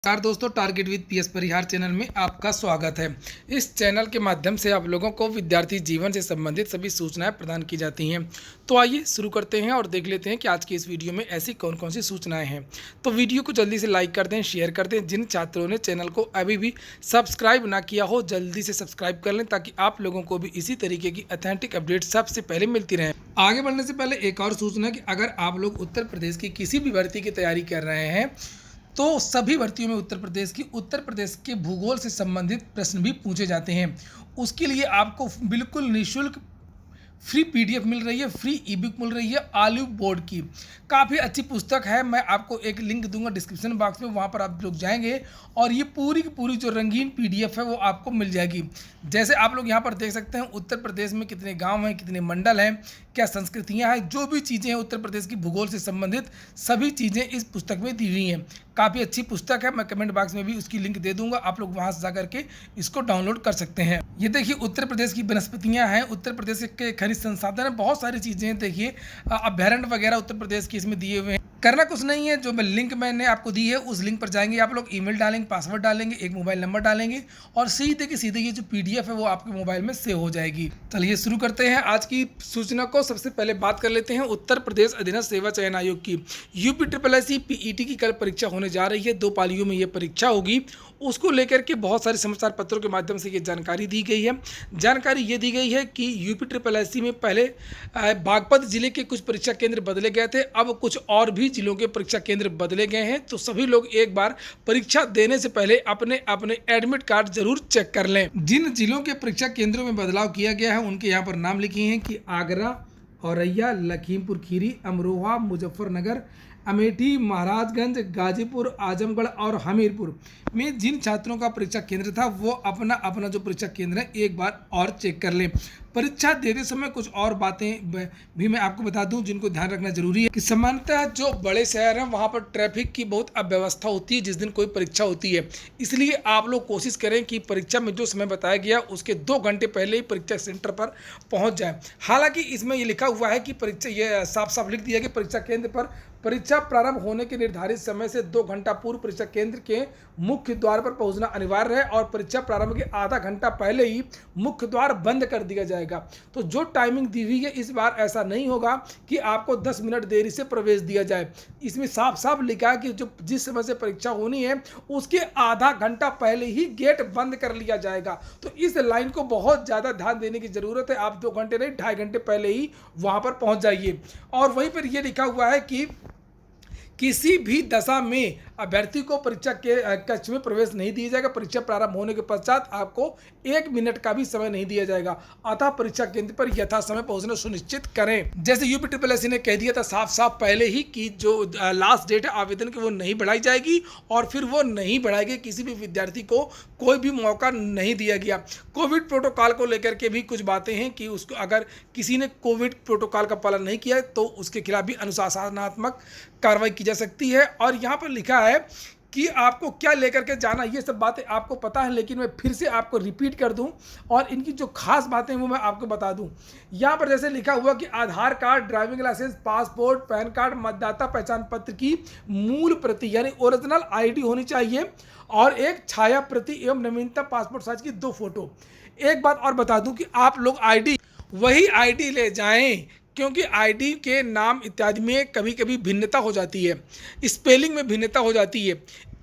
नमस्कार दोस्तों, target with PS Parihar channel में आपका स्वागत है। इस चैनल के माध्यम से आप लोगों को विद्यार्थी जीवन से संबंधित सभी सूचनाएं प्रदान की जाती हैं। तो आइए शुरू करते हैं और देख लेते हैं कि आज की इस वीडियो में ऐसी कौन कौन सी सूचनाएं हैं। तो वीडियो को जल्दी से लाइक कर दें, शेयर कर दें। जिन छात्रों ने चैनल को अभी भी सब्सक्राइब ना किया हो, जल्दी से सब्सक्राइब कर लें ताकि आप लोगों को भी इसी तरीके की ऑथेंटिक अपडेट सबसे पहले मिलती रहें। आगे बढ़ने से पहले एक और सूचना कि अगर आप लोग उत्तर प्रदेश की किसी भी भर्ती की तैयारी कर रहे हैं तो सभी भर्तियों में उत्तर प्रदेश के भूगोल से संबंधित प्रश्न भी पूछे जाते हैं। उसके लिए आपको बिल्कुल निःशुल्क फ्री पीडीएफ मिल रही है, फ्री ई बुक मिल रही है ऑलिव बोर्ड की। काफ़ी अच्छी पुस्तक है। मैं आपको एक लिंक दूंगा डिस्क्रिप्शन बॉक्स में, वहाँ पर आप लोग जाएंगे और ये पूरी की पूरी जो रंगीन पीडीएफ है वो आपको मिल जाएगी। जैसे आप लोग यहाँ पर देख सकते हैं उत्तर प्रदेश में कितने गांव हैं, कितने मंडल हैं, क्या संस्कृतियाँ हैं, जो भी चीज़ें हैं उत्तर प्रदेश की भूगोल से संबंधित सभी चीज़ें इस पुस्तक में दी हुई हैं। काफ़ी अच्छी पुस्तक है। मैं कमेंट बॉक्स में भी उसकी लिंक दे दूंगा, आप लोग वहाँ से जा करके इसको डाउनलोड कर सकते हैं। ये देखिए उत्तर प्रदेश की वनस्पतियाँ हैं, उत्तर प्रदेश के खनिज संसाधन है, बहुत सारी चीज़ें हैं। देखिए अभ्यारण्य वगैरह उत्तर प्रदेश के इसमें दिए हुए हैं। करना कुछ नहीं है, जो मैं लिंक मैंने आपको दी है उस लिंक पर जाएंगे आप लोग, ईमेल डालेंगे, पासवर्ड डालेंगे, एक मोबाइल नंबर डालेंगे और सीधे की सीधे ये जो पीडीएफ है वो आपके मोबाइल में सेव हो जाएगी। चलिए शुरू करते हैं आज की सूचना को। सबसे पहले बात कर लेते हैं उत्तर प्रदेश अधीनस्थ सेवा चयन आयोग की। यूपी पीईटी की कल परीक्षा होने जा रही है। 2 पालियों में ये परीक्षा होगी। उसको लेकर के बहुत सारे समाचार पत्रों के माध्यम से ये जानकारी दी गई है। जानकारी ये दी गई है कि यूपी में पहले बागपत जिले के कुछ परीक्षा केंद्र बदले गए थे, अब कुछ और भी जिलों के परीक्षा केंद्र बदले गए हैं। तो सभी लोग एक बार परीक्षा देने से पहले अपने अपने एडमिट कार्ड जरूर चेक कर लें। जिन जिलों के परीक्षा केंद्रों में बदलाव किया गया है उनके यहाँ पर नाम लिखे हैं कि आगरा, औरैया, लखीमपुर खीरी, अमरोहा, मुजफ्फरनगर, अमेठी, महाराजगंज, गाजीपुर, आजमगढ़ और हमीरपुर में जिन छात्रों का परीक्षा केंद्र था वो अपना अपना जो परीक्षा केंद्र है एक बार और चेक कर लें। परीक्षा देते समय कुछ और बातें भी मैं आपको बता दूं जिनको ध्यान रखना जरूरी है कि सामान्यतः जो बड़े शहर हैं वहां पर ट्रैफिक की बहुत अव्यवस्था होती है जिस दिन कोई परीक्षा होती है। इसलिए आप लोग कोशिश करें कि परीक्षा में जो समय बताया गया उसके 2 घंटे पहले ही परीक्षा सेंटर पर पहुंच जाए। हालांकि इसमें ये लिखा हुआ है कि परीक्षा, ये साफ साफ लिख दिया कि परीक्षा केंद्र पर परीक्षा प्रारंभ होने के निर्धारित समय से 2 घंटा पूर्व परीक्षा केंद्र के मुख्य द्वार पर पहुंचना अनिवार्य है और परीक्षा प्रारंभ के आधा घंटा पहले ही मुख्य द्वार बंद कर दिया जाएगा। तो जो टाइमिंग दी हुई है इस बार ऐसा नहीं होगा कि आपको 10 मिनट देरी से प्रवेश दिया जाए। इसमें साफ साफ लिखा है कि जो जिस समय से परीक्षा होनी है उसके आधा घंटा पहले ही गेट बंद कर लिया जाएगा। तो इस लाइन को बहुत ज़्यादा ध्यान देने की जरूरत है। आप 2 घंटे नहीं, 2.5 घंटे पहले ही वहां पर पहुंच जाइए। और वहीं पर यह लिखा हुआ है कि किसी भी दशा में अभ्यर्थी को परीक्षा के कक्ष में प्रवेश नहीं दिया जाएगा। परीक्षा प्रारंभ होने के पश्चात आपको 1 मिनट का भी समय नहीं दिया जाएगा। अतः परीक्षा केंद्र पर यथा समय पहुंचना सुनिश्चित करें। जैसे यूपी ने कह दिया था साफ साफ पहले ही कि जो लास्ट डेट है आवेदन की वो नहीं बढ़ाई जाएगी और फिर वो नहीं बढ़ाएगी। किसी भी विद्यार्थी को कोई भी मौका नहीं दिया गया। कोविड प्रोटोकॉल को लेकर के भी कुछ बातें हैं कि उसको अगर किसी ने कोविड प्रोटोकॉल का पालन नहीं किया तो उसके खिलाफ भी अनुशासनात्मक कार्रवाई की जा सकती है। और यहाँ पर लिखा है कि आपको क्या लेकर के जाना, ये सब बातें आपको पता है लेकिन मैं फिर से आपको रिपीट कर दूं और इनकी जो खास बातें हैं वो मैं आपको बता दूं। यहाँ पर जैसे लिखा हुआ कि Aadhaar card, driving licence, passport, PAN card, मतदाता पहचान पत्र की मूल प्रति यानी ओरिजिनल आईडी होनी चाहिए और एक छाया प्रति एवं नवीनतम पासपोर्ट साइज की 2 फोटो। एक बात और बता दूं कि आप लोग वही आईडी ले जाएं क्योंकि आईडी के नाम इत्यादि में कभी कभी भिन्नता हो जाती है, स्पेलिंग में भिन्नता हो जाती है,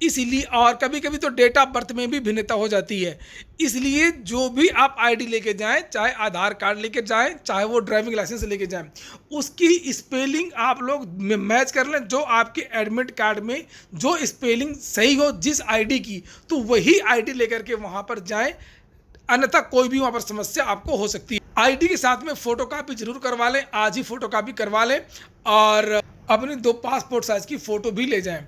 इसलिए और कभी कभी तो डेट ऑफ बर्थ में भी भिन्नता हो जाती है। इसलिए जो भी आप आईडी लेके जाएं, चाहे आधार कार्ड लेके जाएं, चाहे वो ड्राइविंग लाइसेंस लेके जाएं, उसकी स्पेलिंग आप लोग मैच कर लें। जो आपके एडमिट कार्ड में जो स्पेलिंग सही हो जिस आईडी की, तो वही आईडी लेकर के वहाँ पर जाएँ, अन्यथा कोई भी वहाँ पर समस्या आपको हो सकती है। आईडी के साथ में फोटोकॉपी जरूर करवा लें, आज ही फोटोकॉपी करवा लें और अपनी 2 पासपोर्ट साइज की फ़ोटो भी ले जाएं।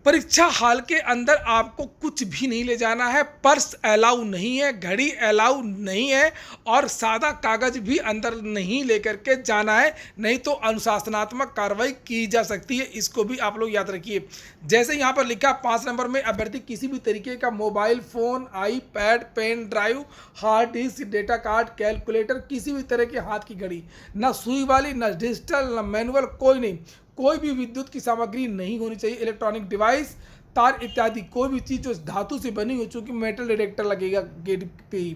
परीक्षा हॉल के अंदर आपको कुछ भी नहीं ले जाना है। पर्स अलाउ नहीं है, घड़ी अलाउ नहीं है और सादा कागज भी अंदर नहीं लेकर के जाना है, नहीं तो अनुशासनात्मक कार्रवाई की जा सकती है। इसको भी आप लोग याद रखिए। जैसे यहाँ पर लिखा 5 नंबर में, अभ्यर्थी किसी भी तरीके का mobile phone, iPad, pen drive, hard disk, data card, calculator, किसी भी तरह की हाथ की घड़ी, ना सुई वाली, ना डिजिटल, ना मैनुअल, कोई नहीं, कोई भी विद्युत की सामग्री नहीं होनी चाहिए। इलेक्ट्रॉनिक डिवाइस तार इत्यादि कोई भी चीज़ जो धातु से बनी हो, चूँकि मेटल डिटेक्टर लगेगा गेट पे ही।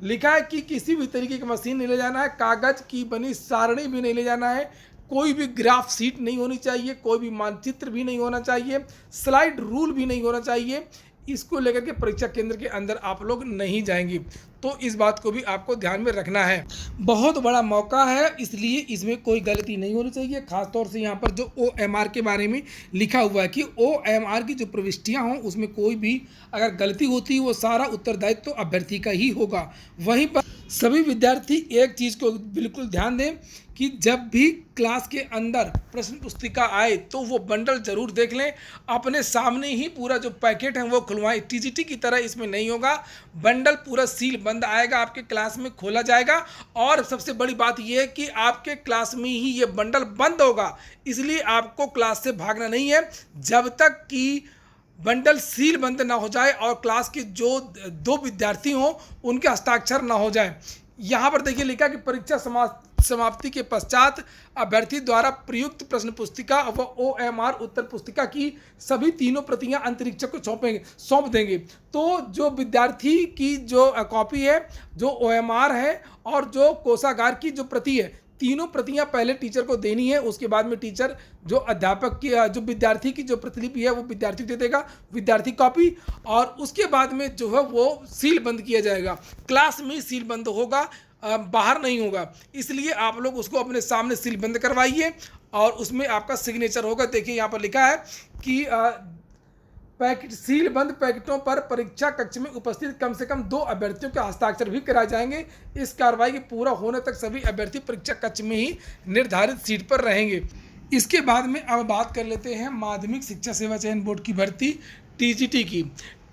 लिखा है कि किसी भी तरीके की मशीन नहीं ले जाना है, कागज़ की बनी सारणी भी नहीं ले जाना है, कोई भी ग्राफ शीट नहीं होनी चाहिए, कोई भी मानचित्र भी नहीं होना चाहिए, स्लाइड रूल भी नहीं होना चाहिए। इसको लेकर के परीक्षा केंद्र के अंदर आप लोग नहीं जाएंगे, तो इस बात को भी आपको ध्यान में रखना है। बहुत बड़ा मौका है, इसलिए इसमें कोई गलती नहीं होनी चाहिए। खासतौर से यहाँ पर जो OMR के बारे में लिखा हुआ है कि OMR की जो प्रविष्टियाँ हों उसमें कोई भी अगर गलती होती है वो सारा उत्तरदायित्व तो अभ्यर्थी का ही होगा। वहीं पर सभी विद्यार्थी एक चीज़ को बिल्कुल ध्यान दें कि जब भी क्लास के अंदर प्रश्न पुस्तिका आए तो वो बंडल जरूर देख लें, अपने सामने ही पूरा जो पैकेट है वो खुलवाएं। TGT की तरह इसमें नहीं होगा, बंडल पूरा सील बंद आएगा, आपके क्लास में खोला जाएगा। और सबसे बड़ी बात यह है कि आपके क्लास में ही ये बंडल बंद होगा, इसलिए आपको क्लास से भागना नहीं है जब तक कि बंडल सील बंद ना हो जाए और क्लास के जो 2 विद्यार्थी हों उनके हस्ताक्षर ना हो जाए। यहाँ पर देखिए लिखा कि परीक्षा समाप्ति के पश्चात अभ्यर्थी द्वारा प्रयुक्त प्रश्न पुस्तिका व OMR उत्तर पुस्तिका की सभी 3 प्रतियां अंतरिक्षक को सौंप देंगे। तो जो विद्यार्थी की जो कॉपी है, जो OMR है और जो कोषागार की जो प्रति है, तीनों प्रतियां पहले टीचर को देनी है। उसके बाद में टीचर जो अध्यापक की जो विद्यार्थी की जो प्रतिलिपि है वो विद्यार्थी दे देगा, विद्यार्थी कॉपी, और उसके बाद में जो है वो सील बंद किया जाएगा। क्लास में सील बंद होगा, बाहर नहीं होगा, इसलिए आप लोग उसको अपने सामने सील बंद करवाइए और उसमें आपका सिग्नेचर होगा। देखिए यहाँ पर लिखा है कि पैकेट सील बंद पैकेटों पर परीक्षा कक्ष में उपस्थित कम से कम 2 अभ्यर्थियों के हस्ताक्षर भी कराए जाएंगे। इस कार्रवाई के पूरा होने तक सभी अभ्यर्थी परीक्षा कक्ष में ही निर्धारित सीट पर रहेंगे। इसके बाद में अब बात कर लेते हैं माध्यमिक शिक्षा सेवा चयन बोर्ड की भर्ती TGT की।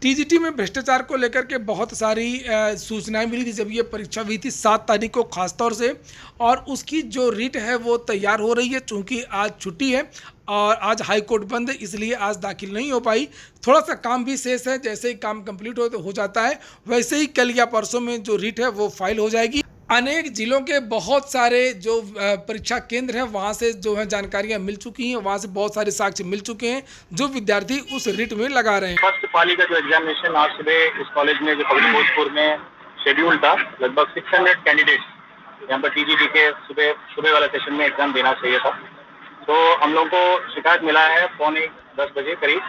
TGT में भ्रष्टाचार को लेकर के बहुत सारी सूचनाएं मिली थी जब ये परीक्षा हुई थी 7 तारीख को खास तौर से, और उसकी जो रीट है वो तैयार हो रही है। चूँकि आज छुट्टी है और आज हाई कोर्ट बंद है, इसलिए आज दाखिल नहीं हो पाई। थोड़ा सा काम भी शेष है, जैसे ही काम कंप्लीट हो जाता है वैसे ही कल या परसों में जो रीट है वो फाइल हो जाएगी। अनेक जिलों के बहुत सारे जो परीक्षा केंद्र हैं वहाँ से जो है जानकारियाँ मिल चुकी हैं, वहाँ से बहुत सारे साक्ष्य मिल चुके हैं जो विद्यार्थी उस रिट में लगा रहे हैं। फर्स्ट पाली का जो एग्जामिनेशन आज सुबह इस कॉलेज में जो पब्लिक भोजपुर में शेड्यूल था, लगभग 600 कैंडिडेट्स यहाँ पर TGT के सुबह वाला सेशन में एग्जाम देना चाहिए था। तो हम लोग को शिकायत मिला है 9:45-10 बजे करीब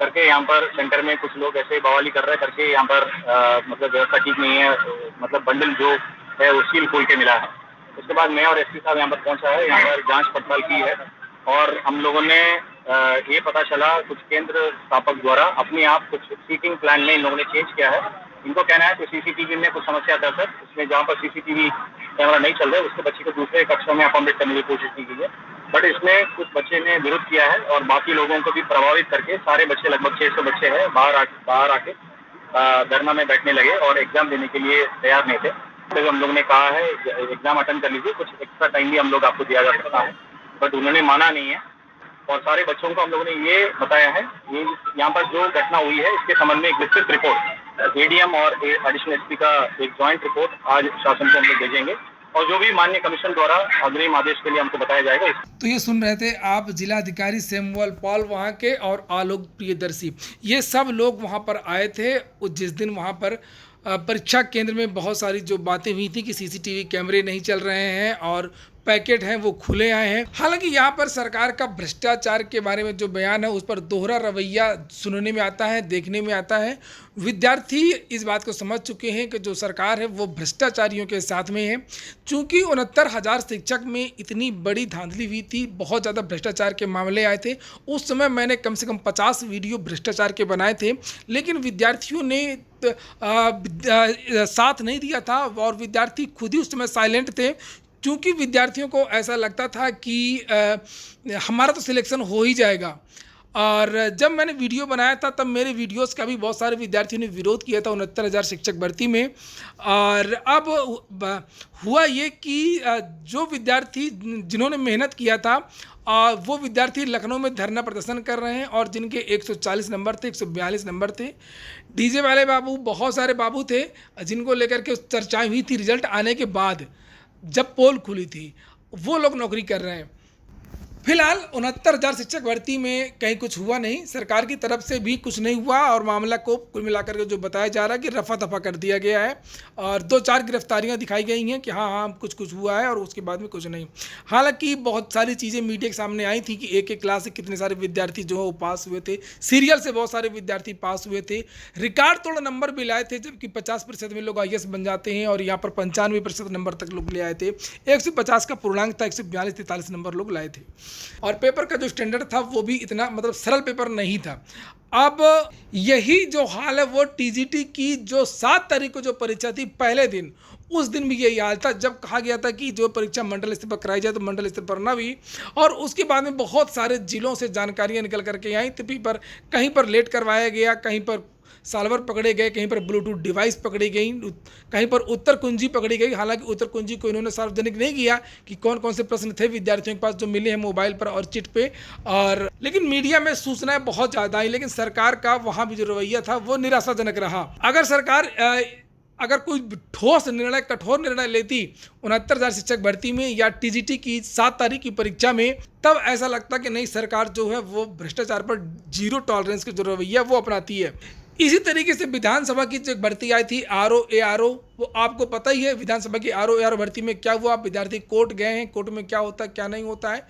करके यहाँ पर सेंटर में कुछ लोग ऐसे बवाली कर रहे हैं करके यहाँ पर मतलब व्यवस्था ठीक नहीं है, मतलब बंडल जो है वो सील खोल के मिला है। उसके बाद मैं और SP साहब यहाँ पर पहुंचा है, यहाँ पर जांच पड़ताल की है और हम लोगों ने ये पता चला कुछ केंद्र स्थापक द्वारा अपने आप कुछ सीटिंग प्लान में इन लोगों ने चेंज किया है। इनको कहना है कि CCTV में कुछ समस्या था सर, उसमें जहाँ पर CCTV कैमरा नहीं चल रहा है उसके बच्चे को दूसरे कक्षा में अकोमोडेट करने की कोशिश की गई है, बट इसमें कुछ बच्चे ने विरोध किया है और बाकी लोगों को भी प्रभावित करके सारे बच्चे, लगभग 600 बच्चे हैं, बाहर आके धरना में बैठने लगे और एग्जाम देने के लिए तैयार नहीं थे। तो हम लोग ने कहा है एग्जाम अटेंड कर लीजिए, कुछ एक्स्ट्रा टाइम भी हम लोग आपको दिया जा सकता है, बट उन्होंने माना नहीं है। और सारे बच्चों को हम लोगों ने ये बताया है, ये यहाँ पर जो घटना हुई है इसके संबंध में एक विस्तृत रिपोर्ट ADM और एडिशनल SP का एक ज्वाइंट रिपोर्ट आज शासन को हम लोग भेजेंगे और जो भी माननीय कमीशन द्वारा अग्रिम आदेश के लिए हमको बताया जाएगा। तो ये सुन रहे थे आप जिलाधिकारी सैमुअल पॉल वहाँ के और आलोक प्रियदर्शी, ये सब लोग वहाँ पर आए थे जिस दिन वहाँ पर परीक्षा केंद्र में बहुत सारी जो बातें हुई थी कि CCTV कैमरे नहीं चल रहे हैं और पैकेट हैं वो खुले आए हैं। हालांकि यहाँ पर सरकार का भ्रष्टाचार के बारे में जो बयान है उस पर दोहरा रवैया सुनने में आता है, देखने में आता है। विद्यार्थी इस बात को समझ चुके हैं कि जो सरकार है वो भ्रष्टाचारियों के साथ में है। चूँकि 69,000 शिक्षक में इतनी बड़ी धांधली हुई थी, बहुत ज़्यादा भ्रष्टाचार के मामले आए थे, उस समय मैंने कम से कम 50 वीडियो भ्रष्टाचार के बनाए थे, लेकिन विद्यार्थियों ने साथ नहीं दिया था और विद्यार्थी खुद ही उस समय साइलेंट थे। क्योंकि विद्यार्थियों को ऐसा लगता था कि हमारा तो सिलेक्शन हो ही जाएगा। और जब मैंने वीडियो बनाया था तब मेरे वीडियोस का भी बहुत सारे विद्यार्थियों ने विरोध किया था 69,000 शिक्षक भर्ती में। और अब हुआ ये कि जो विद्यार्थी जिन्होंने मेहनत किया था वो विद्यार्थी लखनऊ में धरना प्रदर्शन कर रहे हैं और जिनके 140 नंबर थे, 142 नंबर थे। डीजे वाले बाबू, बहुत सारे बाबू थे जिनको लेकर के चर्चाएँ हुई थी रिजल्ट आने के बाद, जब पोल खुली थी, वो लोग नौकरी कर रहे हैं। फिलहाल 69,000 शिक्षक भर्ती में कहीं कुछ हुआ नहीं, सरकार की तरफ से भी कुछ नहीं हुआ और मामला को कुल मिलाकर के जो बताया जा रहा है कि रफा दफा कर दिया गया है और 2-4 गिरफ्तारियां दिखाई गई हैं कि हाँ कुछ कुछ हुआ है और उसके बाद में कुछ नहीं। हालांकि बहुत सारी चीज़ें मीडिया के सामने आई थी कि एक एक क्लास से कितने सारे विद्यार्थी जो है वो पास हुए थे, सीरियल से बहुत सारे विद्यार्थी पास हुए थे, रिकॉर्ड तोड़ नंबर भी लाए थे, जबकि 50% में लोग IAS बन जाते हैं और यहाँ पर 95% नंबर तक लोग ले आए थे। 150 का पूर्णांक था, 142-43 नंबर लोग लाए थे और पेपर का जो स्टैंडर्ड था वो भी इतना मतलब सरल पेपर नहीं था। अब यही जो हाल है वो TGT की जो 7 तारीख को जो परीक्षा थी पहले दिन, उस दिन भी यही हाल था जब कहा गया था कि जो परीक्षा मंडल स्तर पर कराई जाए तो मंडल स्तर पर ना भी, और उसके बाद में बहुत सारे जिलों से जानकारियां निकल करके आई थी, पर कहीं पर लेट करवाया गया, कहीं पर साल्वर पकड़े गए, कहीं पर ब्लूटूथ डिवाइस पकड़ी गई, कहीं पर उत्तर कुंजी पकड़ी गई। हालांकि उत्तर कुंजी को इन्होंने सार्वजनिक नहीं किया कि कौन कौन से प्रश्न थे विद्यार्थियों के पास जो मिले हैं मोबाइल पर और चिट पे, और लेकिन मीडिया में सूचनाएं बहुत ज़्यादा आई, लेकिन सरकार का वहाँ भी जो रवैया था वो निराशाजनक रहा। अगर सरकार अगर कोई ठोस निर्णय, कठोर निर्णय लेती 69,000 शिक्षक भर्ती में या TGT की 7 तारीख की परीक्षा में, तब ऐसा लगता कि नहीं, सरकार जो है वो भ्रष्टाचार पर जीरो टॉलरेंस की जो रवैया वो अपनाती है। इसी तरीके से विधानसभा की जो भर्ती आई थी RO ARO, वो आपको पता ही है विधानसभा की RO ARO भर्ती में क्या हुआ। विद्यार्थी कोर्ट गए हैं, कोर्ट में क्या होता है क्या नहीं होता है,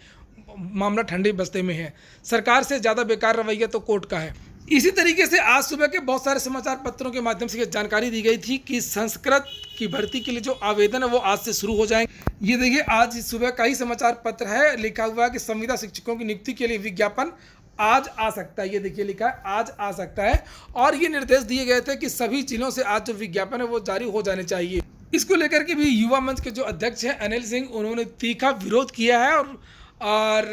मामला ठंडे बस्ते में है। सरकार से ज़्यादा बेकार रवैया तो कोर्ट का है। इसी तरीके से आज सुबह के बहुत सारे समाचार पत्रों के माध्यम से ये जानकारी दी गई थी कि संस्कृत की भर्ती के लिए जो आवेदन है वो आज से शुरू हो जाएंगे। ये देखिए आज सुबह का ही समाचार पत्र है, लिखा हुआ है कि संविदा शिक्षकों की नियुक्ति के लिए विज्ञापन आज आ सकता है। ये देखिए लिखा है आज आ सकता है, और ये निर्देश दिए गए थे कि सभी जिलों से आज जो विज्ञापन है वो जारी हो जाने चाहिए। इसको लेकर के भी युवा मंच के जो अध्यक्ष हैं अनिल सिंह, उन्होंने तीखा विरोध किया है और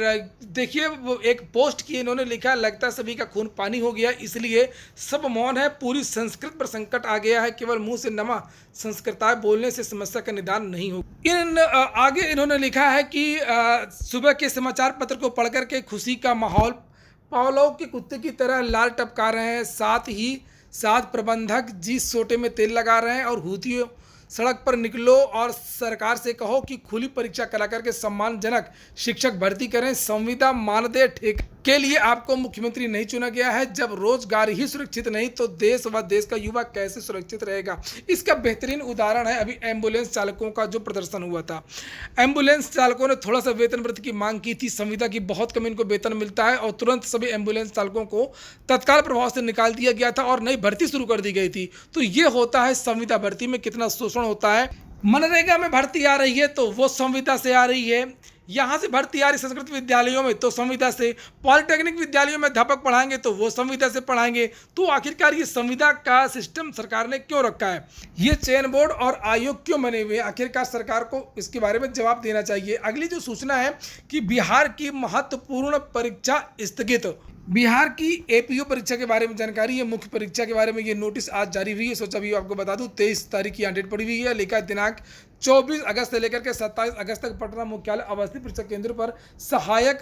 देखिए वो एक पोस्ट किए, इन्होंने लिखा लगता है सभी का खून पानी हो गया, इसलिए सब मौन है, पूरी संस्कृत पर संकट आ गया है, केवल मुंह से नमा संस्कृताय बोलने से समस्या का निदान नहीं होगा। आगे इन्होंने लिखा है कि सुबह के समाचार पत्र को पढ़ करके खुशी का माहौल पावलों के कुत्ते की तरह लाल टपका रहे हैं, साथ ही साथ प्रबंधक जिस सोटे में तेल लगा रहे हैं और हूतियों सड़क पर निकलो और सरकार से कहो कि खुली परीक्षा करा करके सम्मानजनक शिक्षक भर्ती करें। संविदा मानदेय ठेके के लिए आपको मुख्यमंत्री नहीं चुना गया है। जब रोजगार ही सुरक्षित नहीं तो देश व देश का युवा कैसे सुरक्षित रहेगा। इसका बेहतरीन उदाहरण है अभी एम्बुलेंस चालकों का जो प्रदर्शन हुआ था। एम्बुलेंस चालकों ने थोड़ा सा वेतन वृद्धि की मांग की थी, संविदा की बहुत कम इनको वेतन मिलता है, और तुरंत सभी एम्बुलेंस चालकों को तत्काल प्रभाव से निकाल दिया गया था और नई भर्ती शुरू कर दी गई थी। तो ये होता है संविदा भर्ती में कितना शोषण होता है। मनरेगा में भर्ती आ रही है तो वो संविदा से आ रही है, यहाँ से भर्ती आ रही संस्कृत विद्यालयों में तो संविदा से, पॉलिटेक्निक विद्यालयों में अध्यापक पढ़ाएंगे तो वो संविदा से पढ़ाएंगे। तो आखिरकार ये संविदा का सिस्टम सरकार ने क्यों रखा है, ये चयन बोर्ड और आयोग क्यों बने हुए हैं, आखिरकार सरकार को इसके बारे में जवाब देना चाहिए। अगली जो सूचना है कि बिहार की महत्वपूर्ण परीक्षा स्थगित, बिहार की APO परीक्षा के बारे में जानकारी है, मुख्य परीक्षा के बारे में ये नोटिस आज जारी हुई है। सोचा भी आपको बता दूं 23 तारीख की डेट पड़ी हुई है, लिखा है दिनांक 24 अगस्त से लेकर के 27 अगस्त तक पटना मुख्यालय अवस्थित परीक्षा केंद्र पर सहायक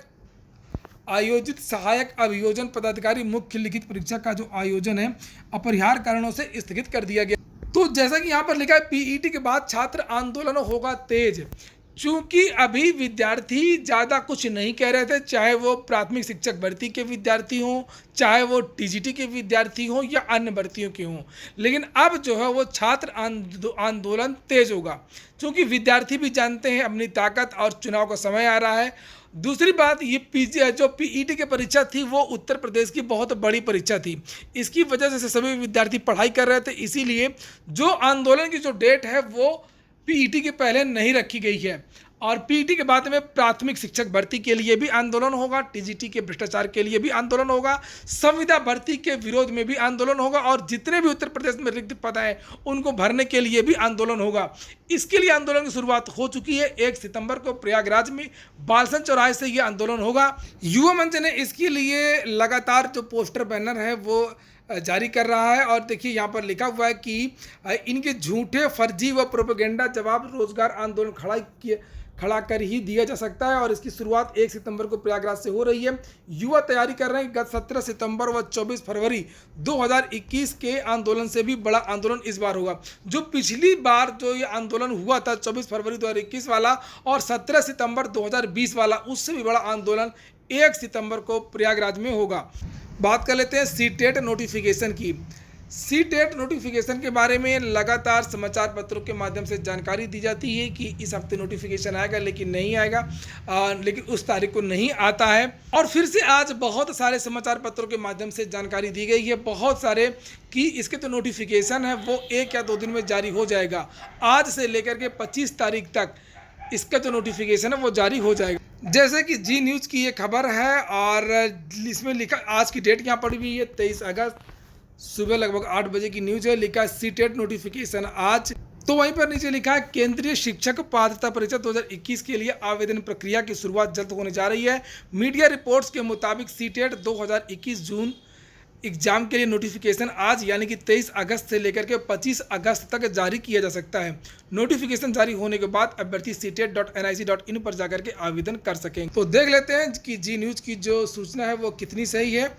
अभियोजन पदाधिकारी मुख्य लिखित परीक्षा का जो आयोजन है अपरिहार्य कारणों से स्थगित कर दिया गया। तो जैसा कि यहाँ पर लिखा है PET के बाद छात्र आंदोलन होगा तेज। चूंकि अभी विद्यार्थी ज़्यादा कुछ नहीं कह रहे थे, चाहे वो प्राथमिक शिक्षक भर्ती के विद्यार्थी हों, चाहे वो TGT के विद्यार्थी हों या अन्य भर्तियों के हों, लेकिन अब जो है वो छात्र आंदोलन तेज होगा, क्योंकि विद्यार्थी भी जानते हैं अपनी ताकत और चुनाव का समय आ रहा है। दूसरी बात, ये जो PET की परीक्षा थी वो उत्तर प्रदेश की बहुत बड़ी परीक्षा थी, इसकी वजह से सभी विद्यार्थी पढ़ाई कर रहे थे, इसीलिए जो आंदोलन की जो डेट है वो PET के पहले नहीं रखी गई है। और PET के बाद में प्राथमिक शिक्षक भर्ती के लिए भी आंदोलन होगा, TGT के भ्रष्टाचार के लिए भी आंदोलन होगा, संविदा भर्ती के विरोध में भी आंदोलन होगा, और जितने भी उत्तर प्रदेश में रिक्त पद हैं उनको भरने के लिए भी आंदोलन होगा। इसके लिए आंदोलन की शुरुआत हो चुकी है। 1 सितंबर को प्रयागराज में बालसन चौराहे से ये आंदोलन होगा। युवा मंच ने इसके लिए लगातार जो पोस्टर बैनर है वो जारी कर रहा है, और देखिए यहाँ पर लिखा हुआ है कि इनके झूठे फर्जी व प्रोपेगेंडा जवाब रोजगार आंदोलन खड़ा कर ही दिया जा सकता है और इसकी शुरुआत 1 सितंबर को प्रयागराज से हो रही है। युवा तैयारी कर रहे हैं। गत 17 सितंबर व 24 फरवरी 2021 के आंदोलन से भी बड़ा आंदोलन इस बार होगा। जो पिछली बार जो ये आंदोलन हुआ था 24 फरवरी 2021 वाला और 17 सितंबर 2020 वाला, उससे भी बड़ा आंदोलन 1 सितंबर को प्रयागराज में होगा। बात कर लेते हैं सीटेट नोटिफिकेशन की। सीटेट नोटिफिकेशन के बारे में लगातार समाचार पत्रों के माध्यम से जानकारी दी जाती है कि इस हफ्ते नोटिफिकेशन आएगा, लेकिन नहीं आएगा, लेकिन उस तारीख को नहीं आता है। और फिर से आज बहुत सारे समाचार पत्रों के माध्यम से जानकारी दी गई है, बहुत सारे, कि इसके तो नोटिफिकेशन है वो 1 या 2 दिन में जारी हो जाएगा। आज से लेकर के 25 तारीख तक इसका जो नोटिफिकेशन है वो जारी हो जाएगा। जैसे कि जी न्यूज़ की ये खबर है और इसमें लिखा, आज की डेट यहाँ पड़ी हुई है 23 अगस्त, सुबह लगभग 8 बजे की न्यूज़ है। लिखा सीटेट नोटिफिकेशन आज। तो वहीं पर नीचे लिखा है केंद्रीय शिक्षक पात्रता परीक्षा 2021 के लिए आवेदन प्रक्रिया की शुरुआत जल्द होने जा रही है। मीडिया रिपोर्ट्स के मुताबिक सीटेट 2021 जून एग्जाम के लिए नोटिफिकेशन आज यानी कि 23 अगस्त से लेकर के 25 अगस्त तक जारी किया जा सकता है। नोटिफिकेशन जारी होने के बाद अभ्यर्थी CTET.nic.in पर जाकर के आवेदन कर सकेंगे। तो देख लेते हैं कि जी न्यूज़ की जो सूचना है वो कितनी सही है।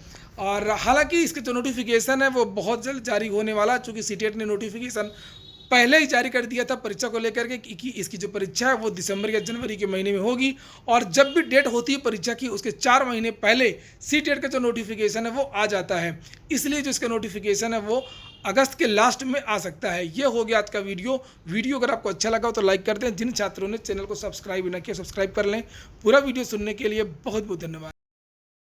और हालांकि इसके जो नोटिफिकेशन है वो बहुत जल्द जारी होने वाला है, चूँकि सीटेट ने नोटिफिकेशन पहले ही जारी कर दिया था परीक्षा को लेकर के कि इसकी जो परीक्षा है वो दिसंबर या जनवरी के महीने में होगी। और जब भी डेट होती है परीक्षा की उसके 4 महीने पहले सीटेट का जो नोटिफिकेशन है वो आ जाता है। इसलिए जो इसका नोटिफिकेशन है वो अगस्त के लास्ट में आ सकता है। ये हो गया आज का वीडियो अगर आपको अच्छा लगा हो तो लाइक कर दें। जिन छात्रों ने चैनल को सब्सक्राइब ना किया सब्सक्राइब कर लें। पूरा वीडियो सुनने के लिए बहुत बहुत धन्यवाद।